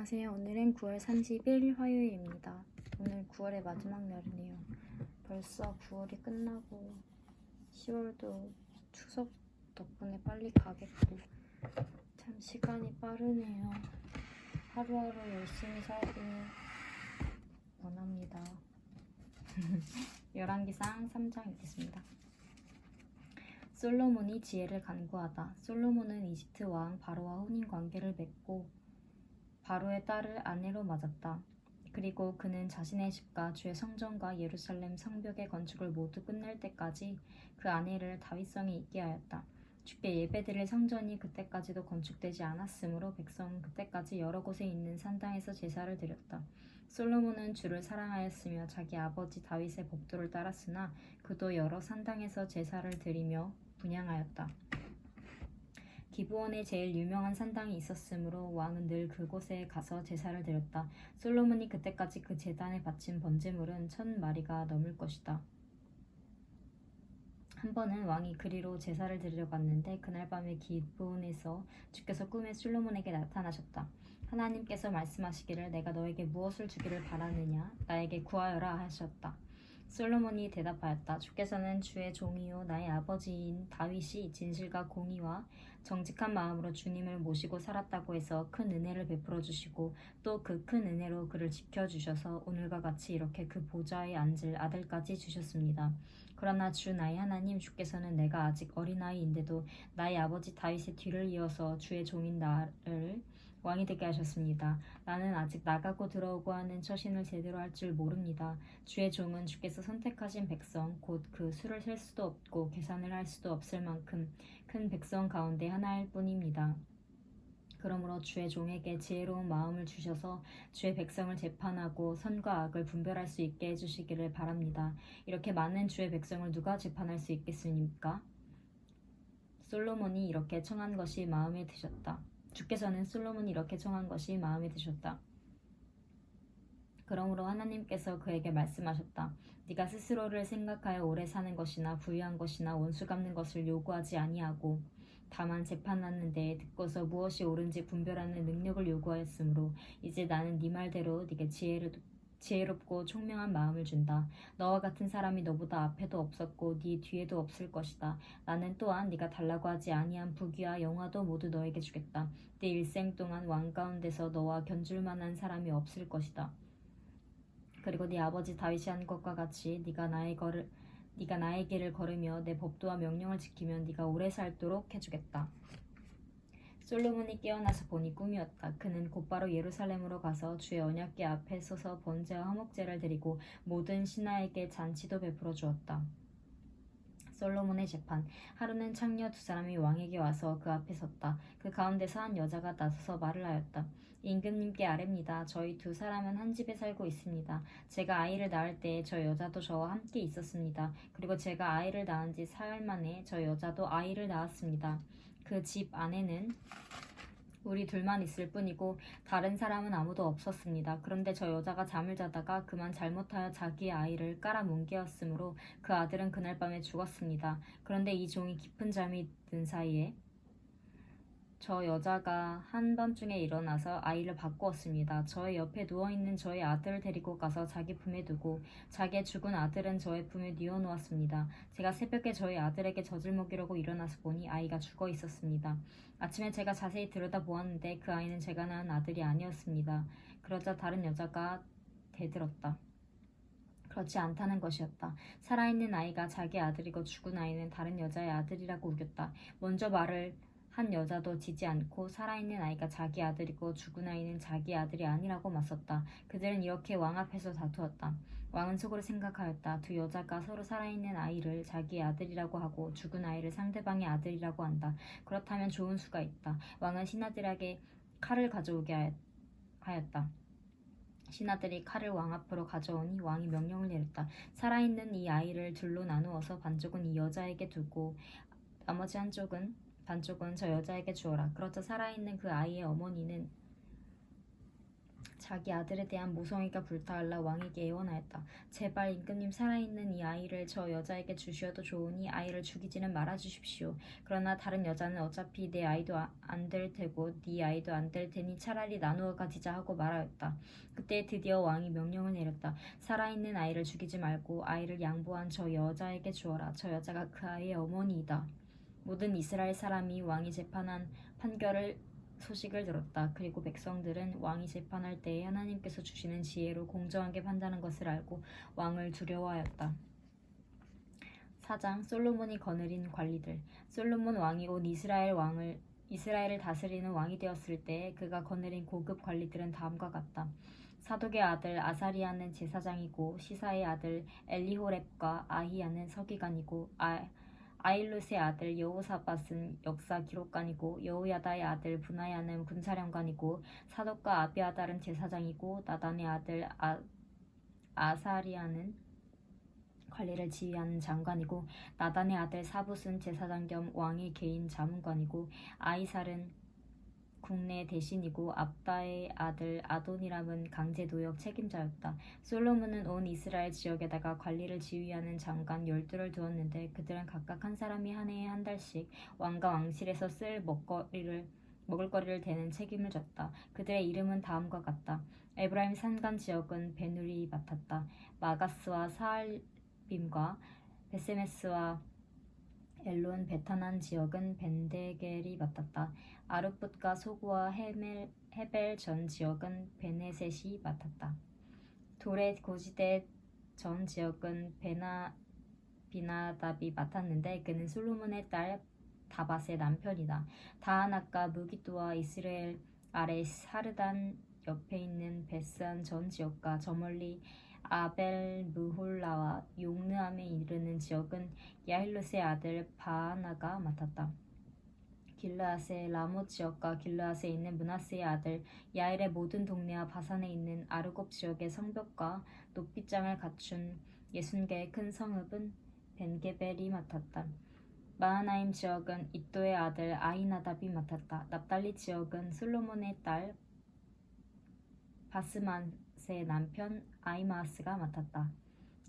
안녕하세요. 오늘은 9월 30일 화요일입니다. 오늘 9월의 마지막 날이네요. 벌써 9월이 끝나고 10월도 추석 덕분에 빨리 가겠고 참 시간이 빠르네요. 하루하루 열심히 살길 원합니다. 열왕기상 3장 읽겠습니다. 솔로몬이 지혜를 간구하다. 솔로몬은 이집트 왕 바로와 혼인 관계를 맺고 바로의 딸을 아내로 맞았다. 그리고 그는 자신의 집과 주의 성전과 예루살렘 성벽의 건축을 모두 끝낼 때까지 그 아내를 다윗성에 있게 하였다. 주께 예배드릴 성전이 그때까지도 건축되지 않았으므로 백성은 그때까지 여러 곳에 있는 산당에서 제사를 드렸다. 솔로몬은 주를 사랑하였으며 자기 아버지 다윗의 법도를 따랐으나 그도 여러 산당에서 제사를 드리며 분향하였다. 기브온에 제일 유명한 산당이 있었으므로 왕은 늘 그곳에 가서 제사를 드렸다. 솔로몬이 그때까지 그 제단에 바친 번제물은 1000마리가 넘을 것이다. 한 번은 왕이 그리로 제사를 드리러 갔는데 그날 밤에 기브온에서 주께서 꿈에 솔로몬에게 나타나셨다. 하나님께서 말씀하시기를 내가 너에게 무엇을 주기를 바라느냐 나에게 구하여라 하셨다. 솔로몬이 대답하였다. 주께서는 주의 종이요 나의 아버지인 다윗이 진실과 공의와 정직한 마음으로 주님을 모시고 살았다고 해서 큰 은혜를 베풀어 주시고 또 그 큰 은혜로 그를 지켜주셔서 오늘과 같이 이렇게 그 보좌에 앉을 아들까지 주셨습니다. 그러나 주 나의 하나님 주께서는 내가 아직 어린아이인데도 나의 아버지 다윗의 뒤를 이어서 주의 종인 나를 왕이 되게 하셨습니다. 나는 아직 나가고 들어오고 하는 처신을 제대로 할 줄 모릅니다. 주의 종은 주께서 선택하신 백성 곧 그 수를 셀 수도 없고 계산을 할 수도 없을 만큼 큰 백성 가운데 하나일 뿐입니다. 그러므로 주의 종에게 지혜로운 마음을 주셔서 주의 백성을 재판하고 선과 악을 분별할 수 있게 해주시기를 바랍니다. 이렇게 많은 주의 백성을 누가 재판할 수 있겠습니까? 솔로몬이 이렇게 청한 것이 마음에 드셨다. 주께서는 솔로몬이 이렇게 청한 것이 마음에 드셨다. 그러므로 하나님께서 그에게 말씀하셨다. 네가 스스로를 생각하여 오래 사는 것이나 부유한 것이나 원수 갚는 것을 요구하지 아니하고 다만 재판하는 데에 듣고서 무엇이 옳은지 분별하는 능력을 요구하였으므로 이제 나는 네 말대로 네게 지혜롭고 총명한 마음을 준다. 너와 같은 사람이 너보다 앞에도 없었고 네 뒤에도 없을 것이다. 나는 또한 네가 달라고 하지 아니한 부귀와 영화도 모두 너에게 주겠다. 네 일생 동안 왕 가운데서 너와 견줄 만한 사람이 없을 것이다. 그리고 네 아버지 다윗이 한 것과 같이 네가 나의 길을 걸으며 내 법도와 명령을 지키면 네가 오래 살도록 해주겠다. 솔로몬이 깨어나서 보니 꿈이었다. 그는 곧바로 예루살렘으로 가서 주의 언약궤 앞에 서서 번제와 화목제를 드리고 모든 신하에게 잔치도 베풀어 주었다. 솔로몬의 재판. 하루는 창녀 두 사람이 왕에게 와서 그 앞에 섰다. 그 가운데서 한 여자가 나서서 말을 하였다. 임금님께 아뢰입니다. 저희 두 사람은 한 집에 살고 있습니다. 제가 아이를 낳을 때에 저 여자도 저와 함께 있었습니다. 그리고 제가 아이를 낳은 지 사흘 만에 저 여자도 아이를 낳았습니다. 그 집 안에는 우리 둘만 있을 뿐이고 다른 사람은 아무도 없었습니다. 그런데 저 여자가 잠을 자다가 그만 잘못하여 자기의 아이를 깔아뭉개었으므로 그 아들은 그날 밤에 죽었습니다. 그런데 이 종이 깊은 잠이 든 사이에 저 여자가 한밤중에 일어나서 아이를 바꾸었습니다. 저의 옆에 누워있는 저의 아들을 데리고 가서 자기 품에 두고 자기의 죽은 아들은 저의 품에 뉘어놓았습니다. 제가 새벽에 저희 아들에게 젖을 먹이려고 일어나서 보니 아이가 죽어 있었습니다. 아침에 제가 자세히 들여다보았는데 그 아이는 제가 낳은 아들이 아니었습니다. 그러자 다른 여자가 대들었다. 그렇지 않다는 것이었다. 살아있는 아이가 자기 아들이고 죽은 아이는 다른 여자의 아들이라고 우겼다. 먼저 말을 한 여자도 지지 않고 살아있는 아이가 자기 아들이고 죽은 아이는 자기 아들이 아니라고 맞섰다. 그들은 이렇게 왕 앞에서 다투었다. 왕은 속으로 생각하였다. 두 여자가 서로 살아있는 아이를 자기의 아들이라고 하고 죽은 아이를 상대방의 아들이라고 한다. 그렇다면 좋은 수가 있다. 왕은 신하들에게 칼을 가져오게 하였다. 신하들이 칼을 왕 앞으로 가져오니 왕이 명령을 내렸다. 살아있는 이 아이를 둘로 나누어서 반쪽은 이 여자에게 두고 나머지 반쪽은 저 여자에게 주어라. 그러자 살아있는 그 아이의 어머니는 자기 아들에 대한 모성애가 불타올라 왕에게 애원하였다. 제발 임금님 살아있는 이 아이를 저 여자에게 주시어도 좋으니 아이를 죽이지는 말아주십시오. 그러나 다른 여자는 어차피 내 아이도 안 될 테고 네 아이도 안 될 테니 차라리 나누어 가지자 하고 말하였다. 그때 드디어 왕이 명령을 내렸다. 살아있는 아이를 죽이지 말고 아이를 양보한 저 여자에게 주어라. 저 여자가 그 아이의 어머니이다. 모든 이스라엘 사람이 왕이 재판한 판결을 소식을 들었다. 그리고 백성들은 왕이 재판할 때에 하나님께서 주시는 지혜로 공정하게 판단하는 것을 알고 왕을 두려워하였다. 4장 솔로몬이 거느린 관리들. 솔로몬 왕이 온 이스라엘을 다스리는 왕이 되었을 때 그가 거느린 고급 관리들은 다음과 같다. 사독의 아들 아사리아는 제사장이고 시사의 아들 엘리호렙과 아히야는 서기관이고 아일룻의 아들 여호사밧은 역사 기록관이고 여호야다의 아들 분하야는 군사령관이고 사독과 아비아달은 제사장이고 나단의 아들 아사리아는 관리를 지휘하는 장관이고 나단의 아들 사붓은 제사장 겸 왕의 개인 자문관이고 아이살은 국내 대신이고 압다의 아들 아도니람은 강제노역 책임자였다. 솔로몬은 온 이스라엘 지역에다가 관리를 지휘하는 장관 12를 두었는데 그들은 각각 한 사람이 한 해에 한 달씩 왕과 왕실에서 쓸 먹을거리를 대는 책임을 졌다. 그들의 이름은 다음과 같다. 에브라임 산간 지역은 베누리 맡았다. 마가스와 사알빔과 베세메스와 엘론 베타난 지역은 벤데겔이 맡았다. 아룻붓과 소구와 헤벨 전 지역은 베네셋이 맡았다. 도레 고지대 전 지역은 비나답이 맡았는데 그는 솔로몬의 딸 다밧의 남편이다. 다하낙과 무기또와 이스라엘 아래 사르단 옆에 있는 베스안 전 지역과 저 멀리 아벨 무홀라와 용느함에 이르는 지역은 야힐롯의 아들 바하나가 맡았다. 길르앗의 라못 지역과 길르앗에 있는 므낫세의 아들 야엘의 모든 동네와 바산에 있는 아르곱 지역의 성벽과 높이장을 갖춘 60개의 큰 성읍은 벤게벨이 맡았다. 마하나임 지역은 iddo의 아들 아히나답이 맡았다. 납달리 지역은 솔로몬의 딸 바스맛의 남편 아히마아스가 맡았다.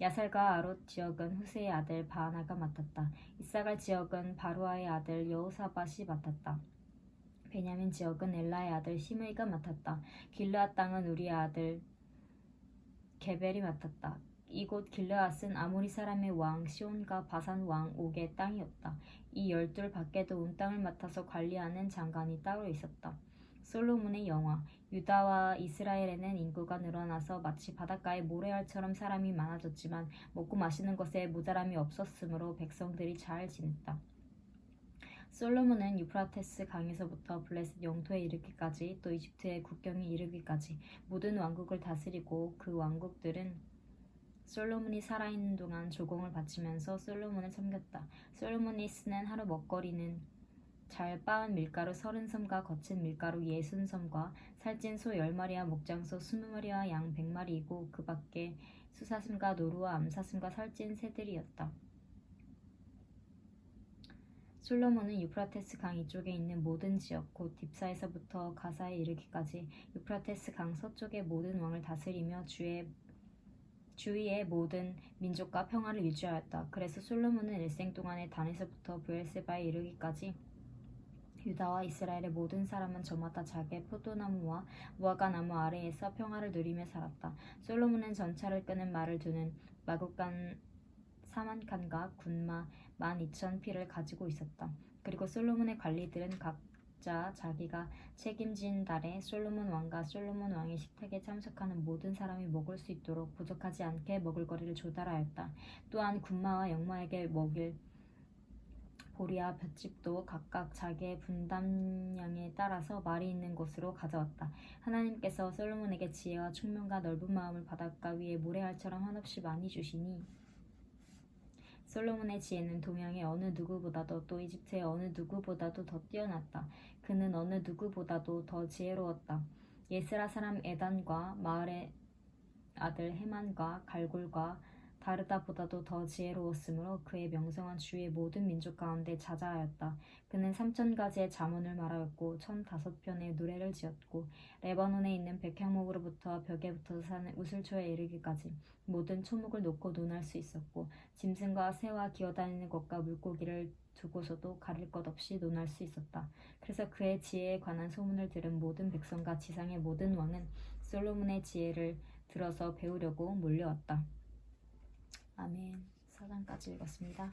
야살과 아롯 지역은 후세의 아들 바하나가 맡았다. 이사갈 지역은 바루아의 아들 여호사밧이 맡았다. 베냐민 지역은 엘라의 아들 시므이가 맡았다. 길르앗 땅은 우리의 아들 게벨이 맡았다. 이곳 길르앗은 아모리 사람의 왕 시온과 바산 왕 옥의 땅이었다. 이 12 밖에도 온 땅을 맡아서 관리하는 장관이 따로 있었다. 솔로몬의 영화. 유다와 이스라엘에는 인구가 늘어나서 마치 바닷가의 모래알처럼 사람이 많아졌지만 먹고 마시는 것에 모자람이 없었으므로 백성들이 잘 지냈다. 솔로몬은 유프라테스 강에서부터 블레셋 영토에 이르기까지 또 이집트의 국경에 이르기까지 모든 왕국을 다스리고 그 왕국들은 솔로몬이 살아있는 동안 조공을 바치면서 솔로몬을 섬겼다. 솔로몬이 쓰는 하루 먹거리는 잘 빻은 밀가루 30섬과 거친 밀가루 60섬과 살찐 소 10마리와 목장소 20마리와 양 100마리이고 그 밖에 수사슴과 노루와 암사슴과 살찐 새들이었다. 솔로몬은 유프라테스 강 이쪽에 있는 모든 지역 곧 딥사에서부터 가사에 이르기까지 유프라테스 강 서쪽의 모든 왕을 다스리며 주위의 모든 민족과 평화를 유지하였다. 그래서 솔로몬은 일생 동안에 단에서부터 브엘세바에 이르기까지 유다와 이스라엘의 모든 사람은 저마다 자기의 포도나무와 무화과나무 아래에서 평화를 누리며 살았다. 솔로몬은 전차를 끄는 말을 두는 마굿간 4만 칸과 군마 12,000피를 가지고 있었다. 그리고 솔로몬의 관리들은 각자 자기가 책임진 달에 솔로몬 왕과 솔로몬 왕의 식탁에 참석하는 모든 사람이 먹을 수 있도록 부족하지 않게 먹을거리를 조달하였다. 또한 군마와 영마에게 먹일 보리와 볏짚도 각각 자기의 분담량에 따라서 말이 있는 곳으로 가져왔다. 하나님께서 솔로몬에게 지혜와 총명과 넓은 마음을 바닷가 위의 모래알처럼 한없이 많이 주시니 솔로몬의 지혜는 동양의 어느 누구보다도 또 이집트의 어느 누구보다도 더 뛰어났다. 그는 어느 누구보다도 더 지혜로웠다. 예스라 사람 에단과 마을의 아들 헤만과 갈골과 바르다보다도 더 지혜로웠으므로 그의 명성한 주의 모든 민족 가운데 자자하였다. 그는 3,000가지의 잠언을 말하였고 1,005편의 노래를 지었고 레바논에 있는 백향목으로부터 벽에 붙어서 사는 우슬초에 이르기까지 모든 초목을 놓고 논할 수 있었고 짐승과 새와 기어다니는 것과 물고기를 두고서도 가릴 것 없이 논할 수 있었다. 그래서 그의 지혜에 관한 소문을 들은 모든 백성과 지상의 모든 왕은 솔로몬의 지혜를 들어서 배우려고 몰려왔다. 아멘. 4장까지 읽었습니다.